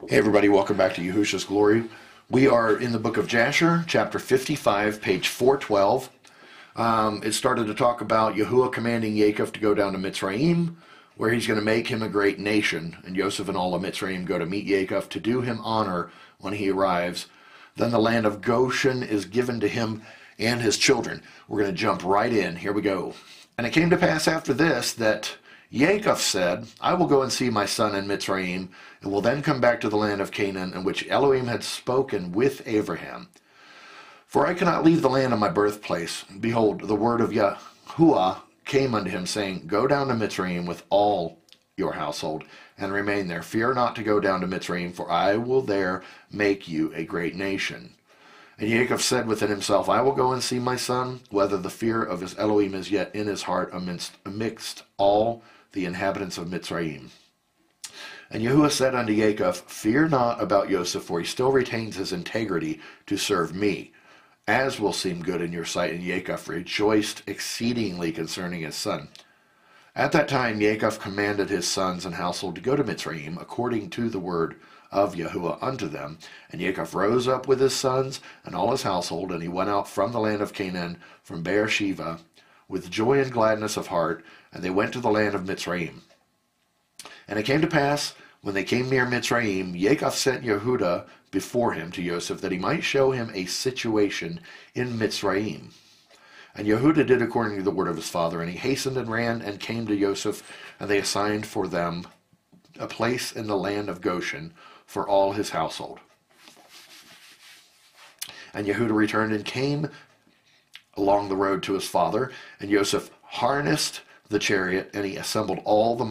Hey everybody, welcome back to Yehusha's Glory. We are in the book of Jasher, chapter 55, page 412. It started to talk about Yahuwah commanding Yaakov to go down to Mitzrayim, where he's going to make him a great nation. And Yosef and all of Mitzrayim go to meet Yaakov to do him honor when he arrives. Then the land of Goshen is given to him and his children. We're going to jump right in. Here we go. And it came to pass after this that Yaakov said, I will go and see my son in Mitzrayim, and will then come back to the land of Canaan, in which Elohim had spoken with Abraham. For I cannot leave the land of my birthplace. Behold, the word of Yahuwah came unto him, saying, Go down to Mitzrayim with all your household, and remain there. Fear not to go down to Mitzrayim, for I will there make you a great nation. And Yaakov said within himself, I will go and see my son, whether the fear of his Elohim is yet in his heart amidst all the inhabitants of Mitzrayim. And Yahuwah said unto Yaakov, Fear not about Yosef, for he still retains his integrity to serve me, as will seem good in your sight. And Yaakov rejoiced exceedingly concerning his son. At that time Yaakov commanded his sons and household to go to Mitzrayim, according to the word of Yahuwah unto them. And Yaakov rose up with his sons and all his household, and he went out from the land of Canaan, from Beersheba, with joy and gladness of heart, and they went to the land of Mitzrayim. And it came to pass, when they came near Mitzrayim, Yaakov sent Yehuda before him to Yosef, that he might show him a situation in Mitzrayim. And Yehuda did according to the word of his father, and he hastened and ran and came to Yosef, and they assigned for them a place in the land of Goshen for all his household. And Yehuda returned and came along the road to his father, and Yosef harnessed the chariot, and he assembled all his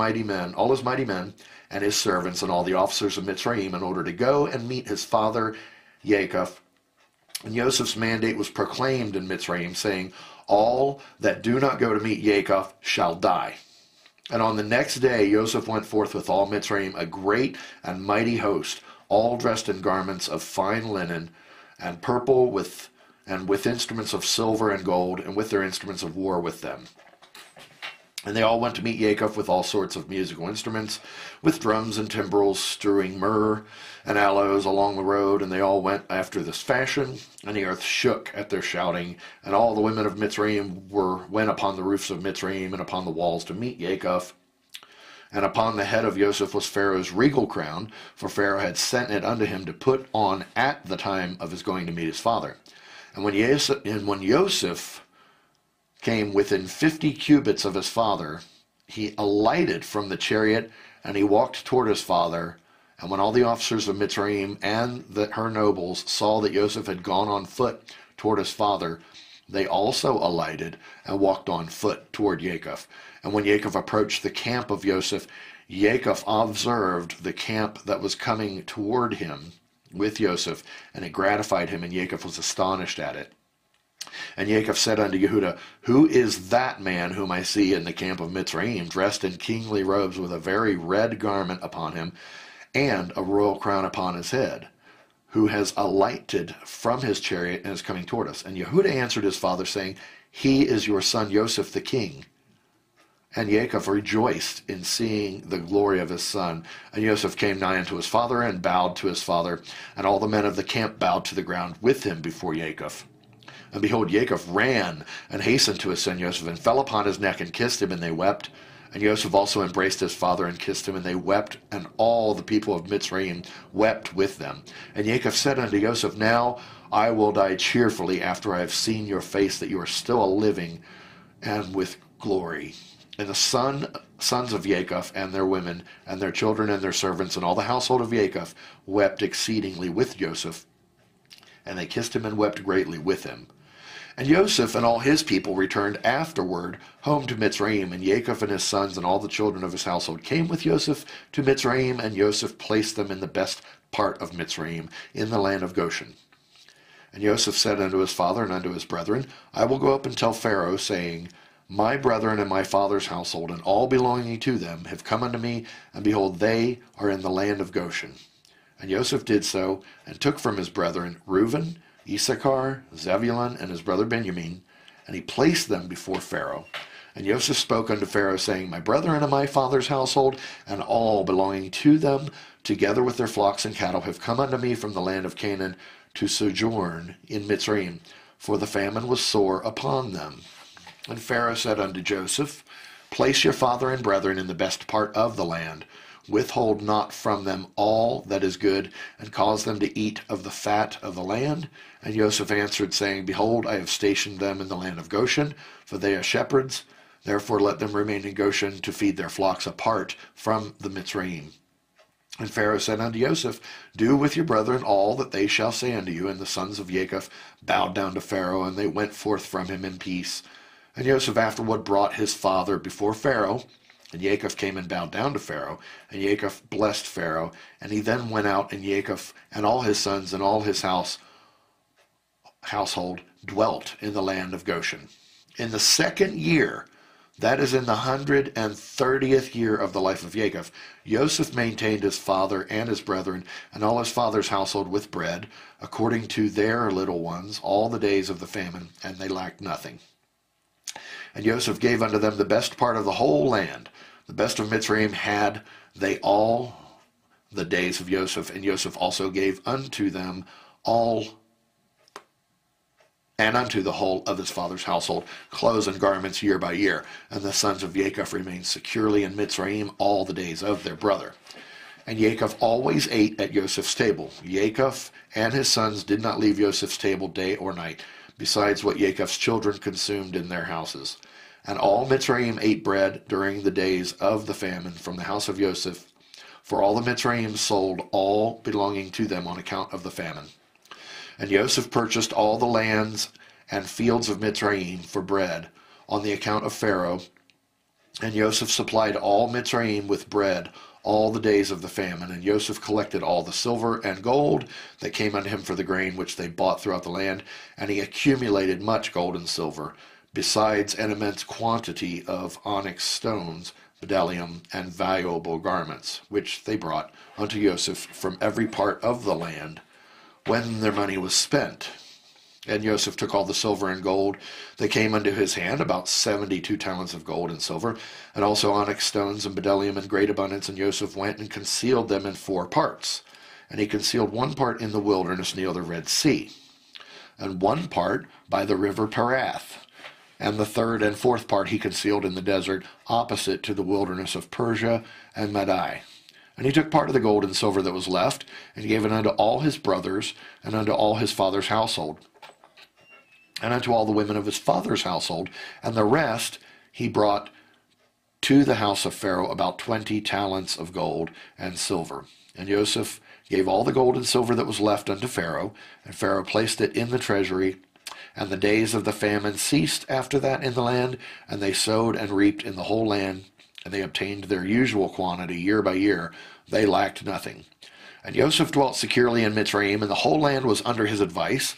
mighty men, and his servants, and all the officers of Mitzrayim, in order to go and meet his father Yaakov. And Yosef's mandate was proclaimed in Mitzrayim, saying, All that do not go to meet Yaakov shall die. And on the next day Yosef went forth with all Mitzrayim, a great and mighty host, all dressed in garments of fine linen, and purple, with instruments of silver and gold, and with their instruments of war with them. And they all went to meet Yaakov with all sorts of musical instruments, with drums and timbrels, strewing myrrh and aloes along the road. And they all went after this fashion, and the earth shook at their shouting. And all the women of Mitzrayim went upon the roofs of Mitzrayim and upon the walls to meet Yaakov. And upon the head of Yosef was Pharaoh's regal crown, for Pharaoh had sent it unto him to put on at the time of his going to meet his father. And when Yosef came within 50 cubits of his father, he alighted from the chariot, and he walked toward his father. And when all the officers of Mitzrayim and her nobles saw that Yosef had gone on foot toward his father, they also alighted and walked on foot toward Yaakov. And when Yaakov approached the camp of Yosef, Yaakov observed the camp that was coming toward him with Yosef, and it gratified him, and Yaakov was astonished at it. And Yaakov said unto Yehuda, Who is that man whom I see in the camp of Mitzrayim, dressed in kingly robes, with a very red garment upon him, and a royal crown upon his head, who has alighted from his chariot and is coming toward us? And Yehuda answered his father, saying, He is your son Yosef the king. And Yaakov rejoiced in seeing the glory of his son. And Yosef came nigh unto his father, and bowed to his father. And all the men of the camp bowed to the ground with him before Yaakov. And behold, Yaakov ran and hastened to his son Yosef, and fell upon his neck and kissed him, and they wept. And Yosef also embraced his father and kissed him, and they wept, and all the people of Mitzrayim wept with them. And Yaakov said unto Yosef, Now I will die cheerfully, after I have seen your face, that you are still a living, and with glory. And the sons of Yaakov, and their women, and their children, and their servants, and all the household of Yaakov wept exceedingly with Joseph, and they kissed him and wept greatly with him. And Yosef and all his people returned afterward home to Mitzrayim, and Yaakov and his sons and all the children of his household came with Yosef to Mitzrayim, and Yosef placed them in the best part of Mitzrayim, in the land of Goshen. And Yosef said unto his father and unto his brethren, I will go up and tell Pharaoh, saying, My brethren and my father's household, and all belonging to them, have come unto me, and behold, they are in the land of Goshen. And Yosef did so, and took from his brethren Reuben, Issachar, Zebulun, and his brother Benjamin, and he placed them before Pharaoh. And Yosef spoke unto Pharaoh, saying, My brethren and my father's household, and all belonging to them, together with their flocks and cattle, have come unto me from the land of Canaan to sojourn in Mitzrayim, for the famine was sore upon them. And Pharaoh said unto Joseph, Place your father and brethren in the best part of the land. Withhold not from them all that is good, and cause them to eat of the fat of the land. And Joseph answered, saying, Behold, I have stationed them in the land of Goshen, for they are shepherds. Therefore let them remain in Goshen to feed their flocks apart from the Mitzrayim. And Pharaoh said unto Joseph, Do with your brethren all that they shall say unto you. And the sons of Jacob bowed down to Pharaoh, and they went forth from him in peace. And Joseph afterward brought his father before Pharaoh, and Jacob came and bowed down to Pharaoh, and Jacob blessed Pharaoh. And he then went out, and Jacob and all his sons and all his household dwelt in the land of Goshen. In the second year, that is in the 130th year of the life of Jacob, Joseph maintained his father and his brethren and all his father's household with bread, according to their little ones, all the days of the famine, and they lacked nothing. And Joseph gave unto them the best part of the whole land. The best of Mitzrayim had they all the days of Joseph, and Joseph also gave unto them all, and unto the whole of his father's household, clothes and garments year by year. And the sons of Jacob remained securely in Mitzrayim all the days of their brother. And Jacob always ate at Joseph's table. Jacob and his sons did not leave Joseph's table day or night, besides what Jacob's children consumed in their houses. And all Mitzrayim ate bread during the days of the famine from the house of Joseph, for all the Mitzrayim sold all belonging to them on account of the famine. And Joseph purchased all the lands and fields of Mitzrayim for bread on the account of Pharaoh. And Joseph supplied all Mitzrayim with bread all the days of the famine. And Joseph collected all the silver and gold that came unto him for the grain which they bought throughout the land. And he accumulated much gold and silver, besides an immense quantity of onyx stones, bdellium, and valuable garments, which they brought unto Joseph from every part of the land when their money was spent. And Joseph took all the silver and gold that came unto his hand, about 72 talents of gold and silver, and also onyx stones and bdellium in great abundance. And Joseph went and concealed them in 4 parts. And he concealed one part in the wilderness near the Red Sea, and one part by the river Perath, and the 3rd and 4th part he concealed in the desert opposite to the wilderness of Persia and Madai. And he took part of the gold and silver that was left, and gave it unto all his brothers, and unto all his father's household, and unto all the women of his father's household. And the rest he brought to the house of Pharaoh, about 20 talents of gold and silver. And Joseph gave all the gold and silver that was left unto Pharaoh, and Pharaoh placed it in the treasury. And the days of the famine ceased after that in the land, and they sowed and reaped in the whole land, and they obtained their usual quantity year by year. They lacked nothing. And Joseph dwelt securely in Mitzrayim, and the whole land was under his advice.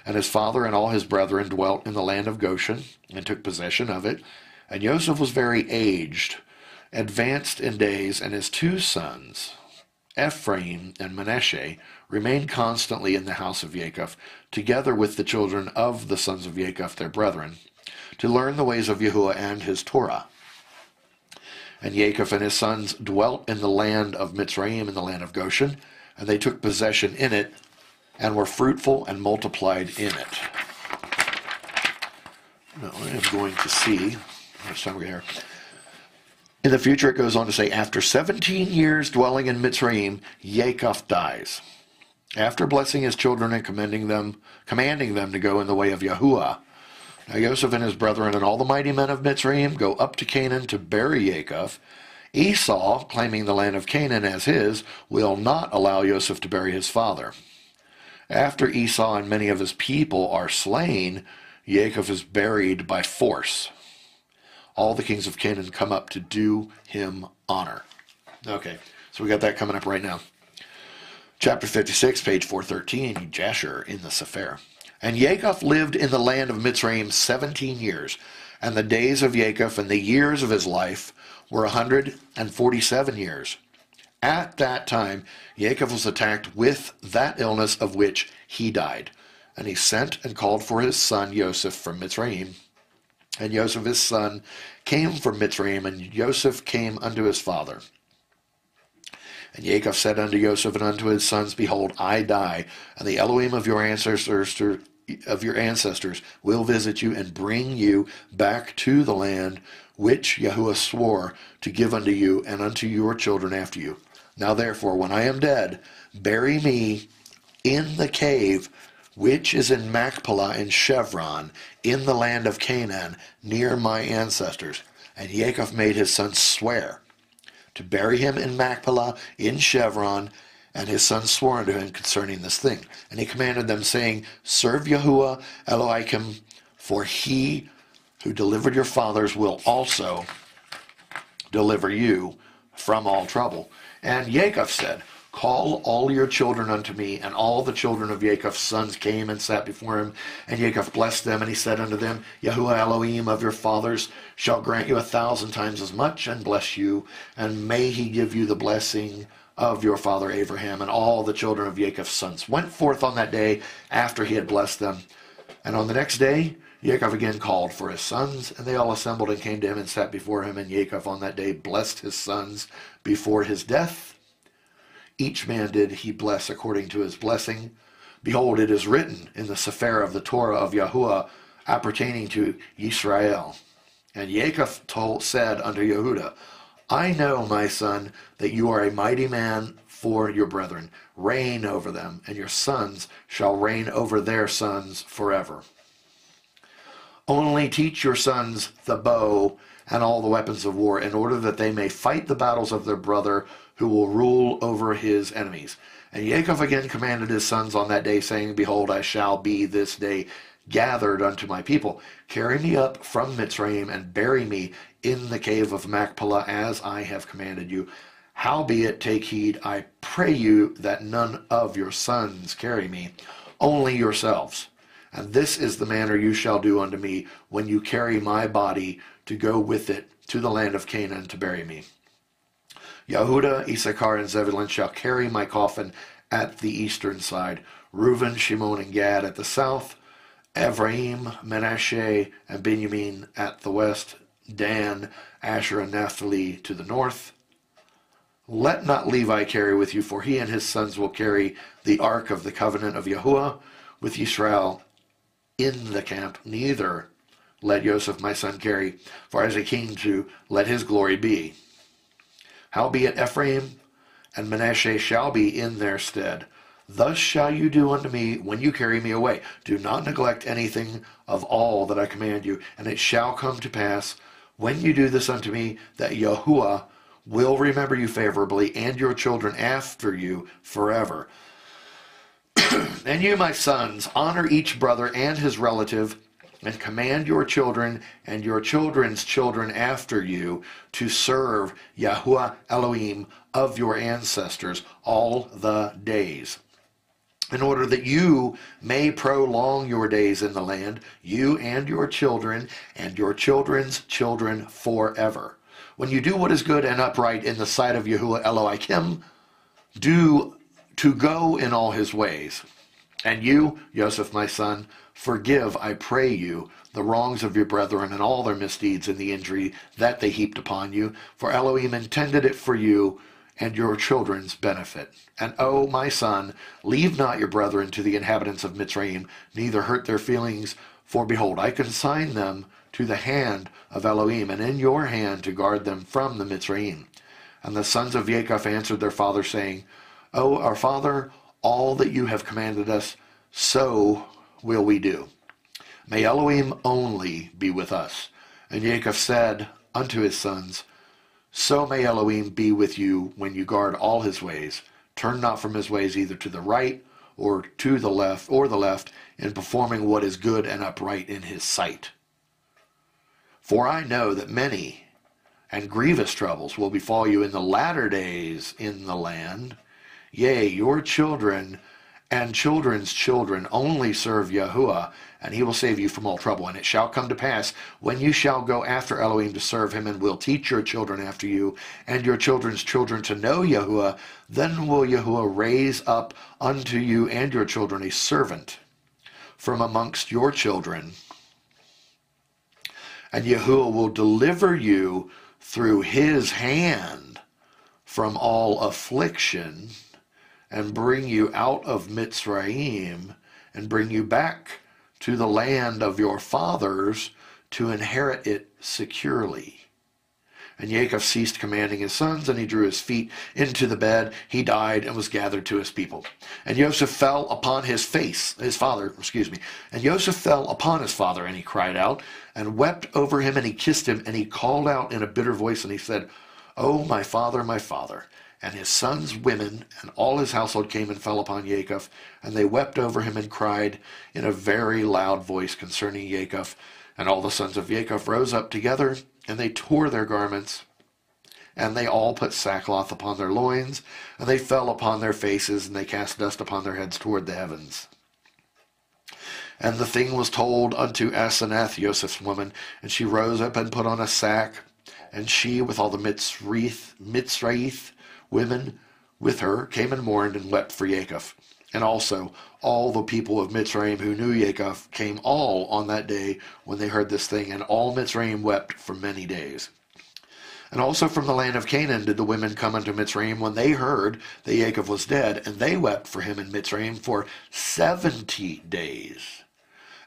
And his father and all his brethren dwelt in the land of Goshen, and took possession of it. And Joseph was very aged, advanced in days, and his 2 sons, Ephraim and Manasseh, remained constantly in the house of Jacob, together with the children of the sons of Jacob their brethren, to learn the ways of Yehusha and his Torah. And Jacob and his sons dwelt in the land of Mitzrayim, in the land of Goshen, and they took possession in it, and were fruitful and multiplied in it. Now, I am going to see, how much time we got here. In the future, it goes on to say, after 17 years dwelling in Mitzrayim, Jacob dies. After blessing his children and commanding them to go in the way of Yehusha. Now Joseph and his brethren and all the mighty men of Mitzrayim go up to Canaan to bury Jacob. Esau, claiming the land of Canaan as his, will not allow Joseph to bury his father. After Esau and many of his people are slain, Jacob is buried by force. All the kings of Canaan come up to do him honor. Okay, so we got that coming up right now. Chapter 56, page 413, Jasher in the Sefer. And Jacob lived in the land of Mitzrayim 17 years, and the days of Jacob and the years of his life were 147 years. At that time, Jacob was attacked with that illness of which he died. And he sent and called for his son Joseph from Mitzrayim. And Joseph his son came from Mitzrayim, and Joseph came unto his father. And Jacob said unto Joseph and unto his sons, Behold, I die, and the Elohim of your ancestors will visit you and bring you back to the land which Yahuwah swore to give unto you and unto your children after you. Now therefore, when I am dead, bury me in the cave which is in Machpelah in Chevron, in the land of Canaan, near my ancestors. And Jacob made his sons swear to bury him in Machpelah in Chevron, and his sons swore unto him concerning this thing. And he commanded them, saying, Serve Yahuwah Elohim, for he who delivered your fathers will also deliver you from all trouble. And Jacob said, Call all your children unto me. And all the children of Jacob's sons came and sat before him. And Jacob blessed them, and he said unto them, Yahuwah Elohim of your fathers shall grant you 1,000 times as much, and bless you. And may he give you the blessing of your father Abraham. And all the children of Jacob's sons went forth on that day after he had blessed them. And on the next day Jacob again called for his sons, and they all assembled and came to him and sat before him. And Jacob on that day blessed his sons before his death. Each man did he bless according to his blessing. Behold, it is written in the Sefer of the Torah of Yahuwah appertaining to Yisrael. And Jacob said unto Yehuda, I know, my son, that you are a mighty man for your brethren. Reign over them, and your sons shall reign over their sons forever. Only teach your sons the bow and all the weapons of war, in order that they may fight the battles of their brother, who will rule over his enemies. And Jacob again commanded his sons on that day, saying, Behold, I shall be this day gathered unto my people. Carry me up from Mitzrayim, and bury me in the cave of Machpelah, as I have commanded you. Howbeit, take heed, I pray you, that none of your sons carry me, only yourselves. And this is the manner you shall do unto me, when you carry my body to go with it to the land of Canaan to bury me. Yehuda, Issachar, and Zebulun shall carry my coffin at the eastern side, Reuben, Shimon, and Gad at the south, Ephraim, Manasseh, and Benjamin at the west, Dan, Asher, and Naphtali to the north. Let not Levi carry with you, for he and his sons will carry the ark of the covenant of Yahuwah with Yisrael in the camp. Neither let Joseph my son carry, for as a king to let his glory be. Howbeit Ephraim and Manasseh shall be in their stead. Thus shall you do unto me when you carry me away. Do not neglect anything of all that I command you. And it shall come to pass, when you do this unto me, that Yahuwah will remember you favorably, and your children after you forever. And you, my sons, honor each brother and his relative, and command your children and your children's children after you to serve Yahuwah Elohim of your ancestors all the days, in order that you may prolong your days in the land, you and your children and your children's children forever. When you do what is good and upright in the sight of Yahuwah Elohim, do to go in all his ways. And you, Joseph my son, forgive, I pray you, the wrongs of your brethren and all their misdeeds and the injury that they heaped upon you, for Elohim intended it for you and your children's benefit. And O my son, leave not your brethren to the inhabitants of Mitzrayim, neither hurt their feelings, for behold, I consign them to the hand of Elohim, and in your hand to guard them from the Mitzrayim. And the sons of Jacob answered their father, saying, O our father, all that you have commanded us, so will we do. May Elohim only be with us. And Jacob said unto his sons, So may Elohim be with you when you guard all his ways. Turn not from his ways either to the right or to the left, in performing what is good and upright in his sight. For I know that many and grievous troubles will befall you in the latter days in the land. Yea, your children and children's children only serve Yahuwah, and he will save you from all trouble. And it shall come to pass, when you shall go after Elohim to serve him, and will teach your children after you, and your children's children to know Yahuwah, then will Yahuwah raise up unto you and your children a servant from amongst your children, and Yahuwah will deliver you through his hand from all affliction, and bring you out of Mitzrayim, and bring you back to the land of your fathers to inherit it securely. And Jacob ceased commanding his sons, and he drew his feet into the bed. He died and was gathered to his people. And Joseph fell upon his father, and Joseph fell upon his father, and he cried out, and wept over him, and he kissed him, and he called out in a bitter voice, and he said, "O my father, my father." And his sons, women, and all his household came and fell upon Jacob, and they wept over him and cried in a very loud voice concerning Jacob. And all the sons of Jacob rose up together, and they tore their garments, and they all put sackcloth upon their loins, and they fell upon their faces, and they cast dust upon their heads toward the heavens. And the thing was told unto Asenath, Joseph's woman, and she rose up and put on a sack, and she with all the Mitzraith women with her came and mourned and wept for Jacob. And also all the people of Mitzrayim who knew Jacob came all on that day when they heard this thing, and all Mitzrayim wept for many days. And also from the land of Canaan did the women come unto Mitzrayim when they heard that Jacob was dead, and they wept for him in Mitzrayim for 70 days.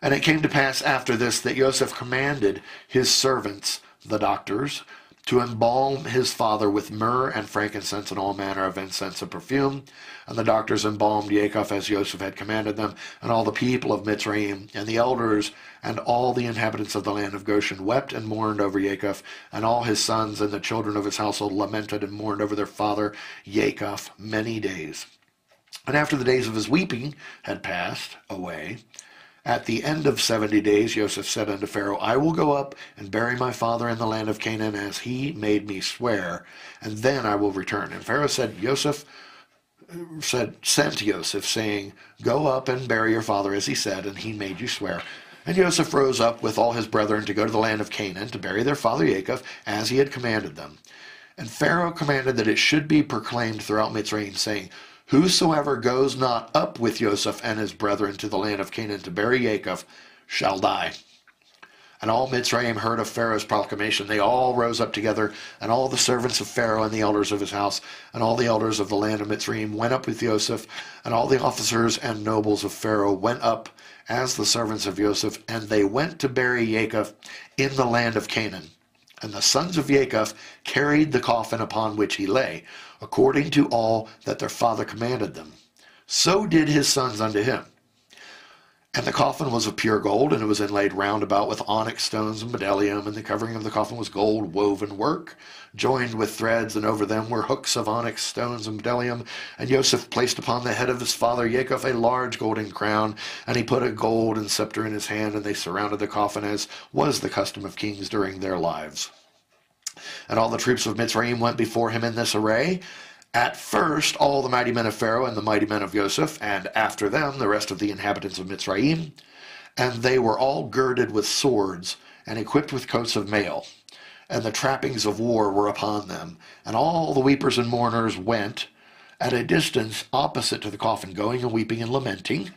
And it came to pass after this that Joseph commanded his servants, the doctors, to embalm his father with myrrh and frankincense and all manner of incense and perfume. And the doctors embalmed Jacob as Joseph had commanded them. And all the people of Mitzrayim and the elders and all the inhabitants of the land of Goshen wept and mourned over Jacob. And all his sons and the children of his household lamented and mourned over their father Jacob many days. And after the days of his weeping had passed away, at the end of 70 days, Joseph said unto Pharaoh, I will go up and bury my father in the land of Canaan as he made me swear, and then I will return. And Pharaoh sent to Joseph, saying, Go up and bury your father as he said, and he made you swear. And Joseph rose up with all his brethren to go to the land of Canaan, to bury their father Jacob, as he had commanded them. And Pharaoh commanded that it should be proclaimed throughout Mitzrayim, saying, Whosoever goes not up with Joseph and his brethren to the land of Canaan to bury Jacob shall die. And all Mitzrayim heard of Pharaoh's proclamation. They all rose up together, and all the servants of Pharaoh and the elders of his house, and all the elders of the land of Mitzrayim went up with Joseph, and all the officers and nobles of Pharaoh went up as the servants of Joseph, and they went to bury Jacob in the land of Canaan. And the sons of Jacob carried the coffin upon which he lay, according to all that their father commanded them. So did his sons unto him. And the coffin was of pure gold, and it was inlaid round about with onyx stones and bdellium, and the covering of the coffin was gold woven work, joined with threads, and over them were hooks of onyx stones and bdellium. And Joseph placed upon the head of his father Jacob a large golden crown, and he put a golden scepter in his hand, and they surrounded the coffin, as was the custom of kings during their lives. And all the troops of Mitzrayim went before him in this array. At first, all the mighty men of Pharaoh and the mighty men of Joseph, and after them the rest of the inhabitants of Mitzrayim. And they were all girded with swords, and equipped with coats of mail. And the trappings of war were upon them. And all the weepers and mourners went at a distance opposite to the coffin, going and weeping and lamenting.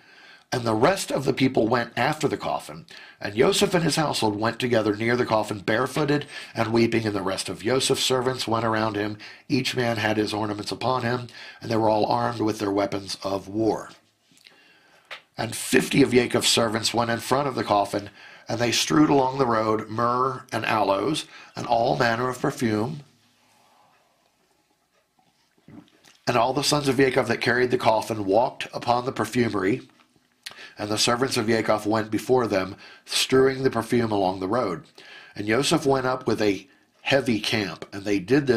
And the rest of the people went after the coffin. And Joseph and his household went together near the coffin, barefooted and weeping. And the rest of Joseph's servants went around him. Each man had his ornaments upon him, and they were all armed with their weapons of war. And 50 of Jacob's servants went in front of the coffin, and they strewed along the road myrrh and aloes, and all manner of perfume. And all the sons of Jacob that carried the coffin walked upon the perfumery, and the servants of Jacob went before them, strewing the perfume along the road. And Joseph went up with a heavy camp, and they did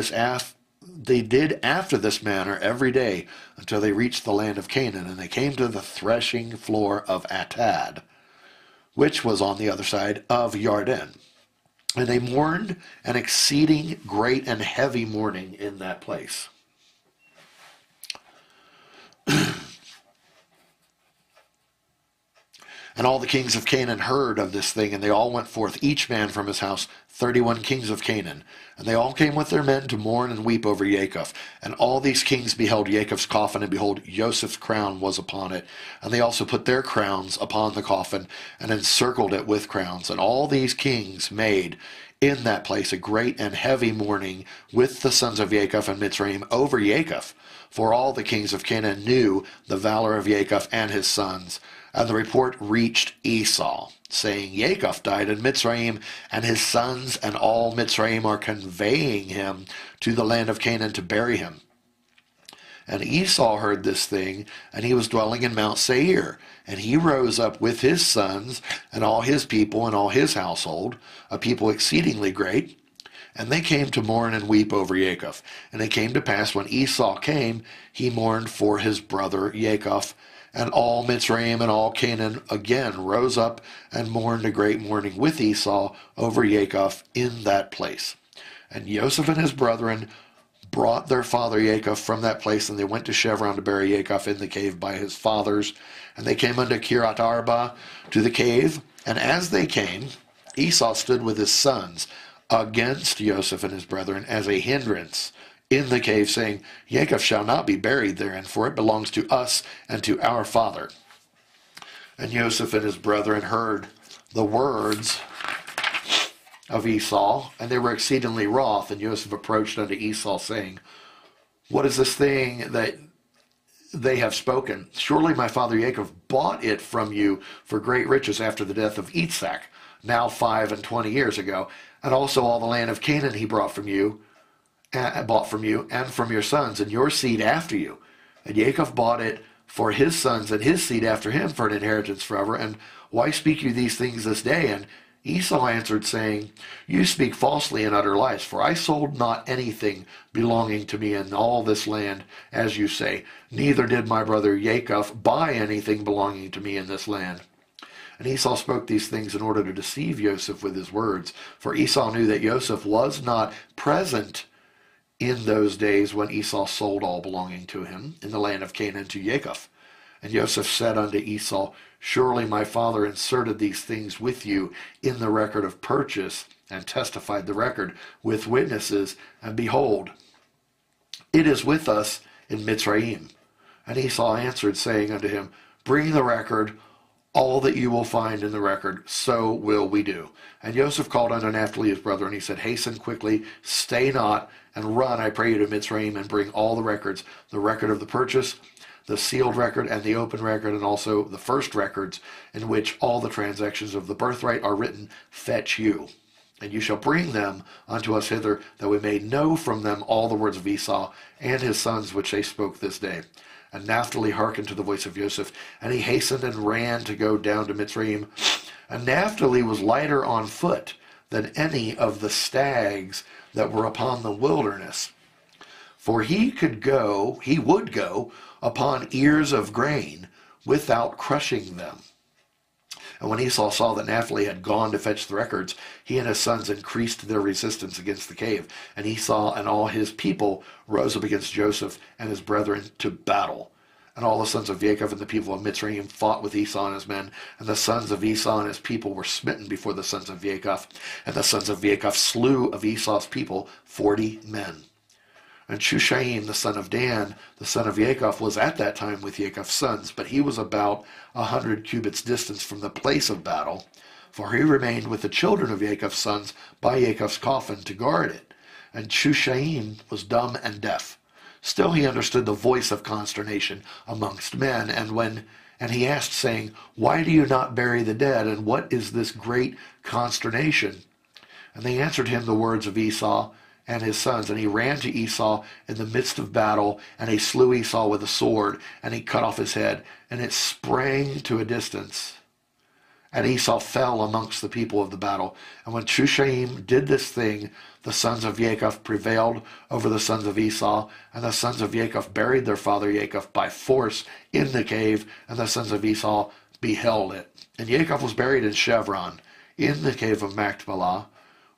after this manner every day until they reached the land of Canaan, and they came to the threshing floor of Atad, which was on the other side of Yarden. And they mourned an exceeding great and heavy mourning in that place. And all the kings of Canaan heard of this thing, and they all went forth, each man from his house, 31 kings of Canaan. And they all came with their men to mourn and weep over Jacob. And all these kings beheld Jacob's coffin, and behold, Joseph's crown was upon it. And they also put their crowns upon the coffin, and encircled it with crowns. And all these kings made in that place a great and heavy mourning with the sons of Jacob and Mitzrayim over Jacob. For all the kings of Canaan knew the valor of Jacob and his sons. And the report reached Esau, saying, Jacob died in Mitzrayim, and his sons and all Mitzrayim are conveying him to the land of Canaan to bury him. And Esau heard this thing, and he was dwelling in Mount Seir. And he rose up with his sons and all his people and all his household, a people exceedingly great. And they came to mourn and weep over Jacob. And it came to pass, when Esau came, he mourned for his brother Jacob. And all Mitzrayim and all Canaan again rose up and mourned a great mourning with Esau over Jacob in that place. And Joseph and his brethren brought their father Jacob from that place, and they went to Chevron to bury Jacob in the cave by his fathers. And they came unto Kiryat Arba to the cave. And as they came, Esau stood with his sons against Joseph and his brethren as a hindrance in the cave, saying, Jacob shall not be buried therein, for it belongs to us and to our father. And Joseph and his brethren heard the words of Esau, and they were exceedingly wroth. And Joseph approached unto Esau, saying, What is this thing that they have spoken? Surely my father Jacob bought it from you for great riches after the death of Isaac, now 25 years ago, and also all the land of Canaan he bought from you, and from your sons and your seed after you. And Jacob bought it for his sons and his seed after him for an inheritance forever. And why speak you these things this day? And Esau answered, saying, You speak falsely and utter lies, for I sold not anything belonging to me in all this land, as you say. Neither did my brother Jacob buy anything belonging to me in this land. And Esau spoke these things in order to deceive Joseph with his words, for Esau knew that Joseph was not present in those days when Esau sold all belonging to him in the land of Canaan to Jacob. And Joseph said unto Esau, Surely my father inserted these things with you in the record of purchase, and testified the record with witnesses, and behold, it is with us in Mitzrayim. And Esau answered, saying unto him, Bring the record, all that you will find in the record, so will we do. And Joseph called unto Naphtali his brother, and he said, Hasten quickly, stay not, and run, I pray you, to Mitzrayim, and bring all the records, the record of the purchase, the sealed record, and the open record, and also the first records, in which all the transactions of the birthright are written, fetch you. And you shall bring them unto us hither, that we may know from them all the words of Esau and his sons which they spoke this day. And Naphtali hearkened to the voice of Joseph, and he hastened and ran to go down to Mitzrayim. And Naphtali was lighter on foot than any of the stags that were upon the wilderness. For he would go upon ears of grain without crushing them. And when Esau saw that Naphtali had gone to fetch the records, he and his sons increased their resistance against the cave. And Esau and all his people rose up against Joseph and his brethren to battle. And all the sons of Jacob and the people of Mitzrayim fought with Esau and his men. And the sons of Esau and his people were smitten before the sons of Jacob. And the sons of Jacob slew of Esau's people 40 men. And Shushaim, the son of Dan, the son of Jacob, was at that time with Jacob's sons, but he was about 100 cubits distance from the place of battle, for he remained with the children of Jacob's sons by Jacob's coffin to guard it. And Shushaim was dumb and deaf. Still he understood the voice of consternation amongst men, and he asked, saying, Why do you not bury the dead, and what is this great consternation? And they answered him the words of Esau and his sons. And he ran to Esau in the midst of battle, and he slew Esau with a sword, and he cut off his head, and it sprang to a distance. And Esau fell amongst the people of the battle. And when Shushaim did this thing, the sons of Jacob prevailed over the sons of Esau, and the sons of Jacob buried their father Jacob by force in the cave, and the sons of Esau beheld it. And Jacob was buried in Chevron, in the cave of Machpelah,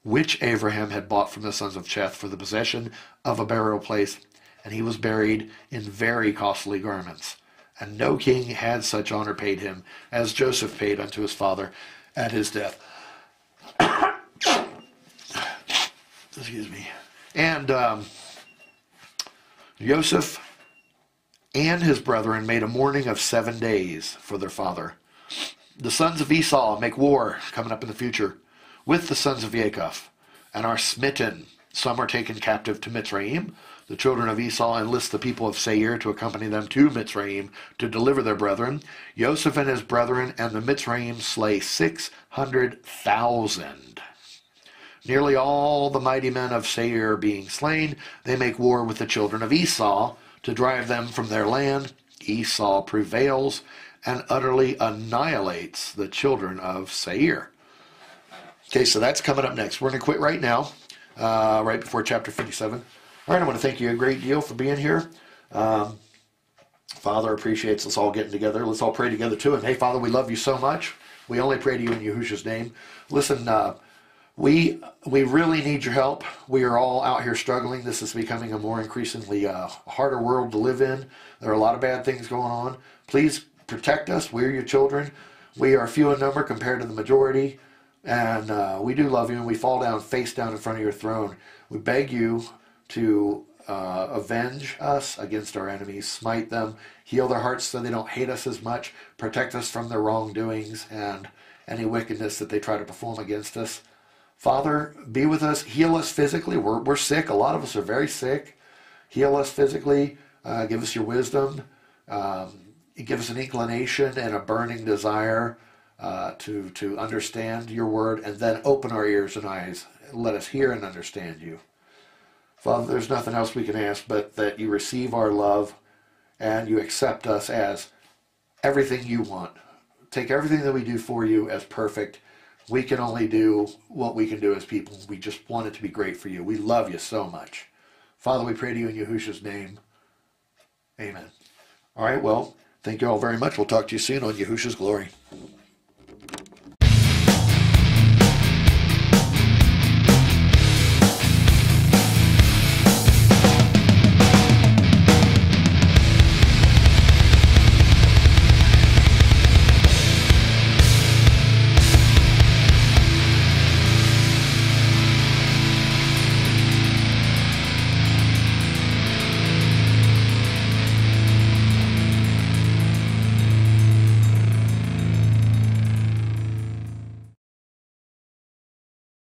which Abraham had bought from the sons of Cheth for the possession of a burial place, and he was buried in very costly garments. And no king had such honor paid him as Joseph paid unto his father at his death. Excuse me. And Joseph and his brethren made a mourning of 7 days for their father. The sons of Esau make war, coming up in the future, with the sons of Jacob. and are smitten. Some are taken captive to Mitzrayim. The children of Esau enlist the people of Seir to accompany them to Mitzrayim to deliver their brethren. Joseph and his brethren and the Mitzrayim slay 600,000. Nearly all the mighty men of Seir being slain, they make war with the children of Esau to drive them from their land. Esau prevails and utterly annihilates the children of Seir. Okay, so that's coming up next. We're going to quit right now, right before chapter 57. All right, I want to thank you a great deal for being here. Father appreciates us all getting together. Let's all pray together too. And hey, Father, we love you so much. We only pray to you in Yehusha's name. Listen, we really need your help. We are all out here struggling. This is becoming a more increasingly harder world to live in. There are a lot of bad things going on. Please protect us. We're your children. We are few in number compared to the majority. And we do love you, and we fall down, face down in front of your throne. We beg you to avenge us against our enemies, smite them, heal their hearts so they don't hate us as much, protect us from their wrongdoings and any wickedness that they try to perform against us. Father, be with us, heal us physically. We're sick. A lot of us are very sick. Heal us physically. Give us your wisdom. Give us an inclination and a burning desire to understand your word, and then open our ears and eyes. Let us hear and understand you. Father, there's nothing else we can ask but that you receive our love and you accept us as everything you want. Take everything that we do for you as perfect. We can only do what we can do as people. We just want it to be great for you. We love you so much. Father, we pray to you in Yehusha's name. Amen. All right, well, thank you all very much. We'll talk to you soon on Yehusha's Glory.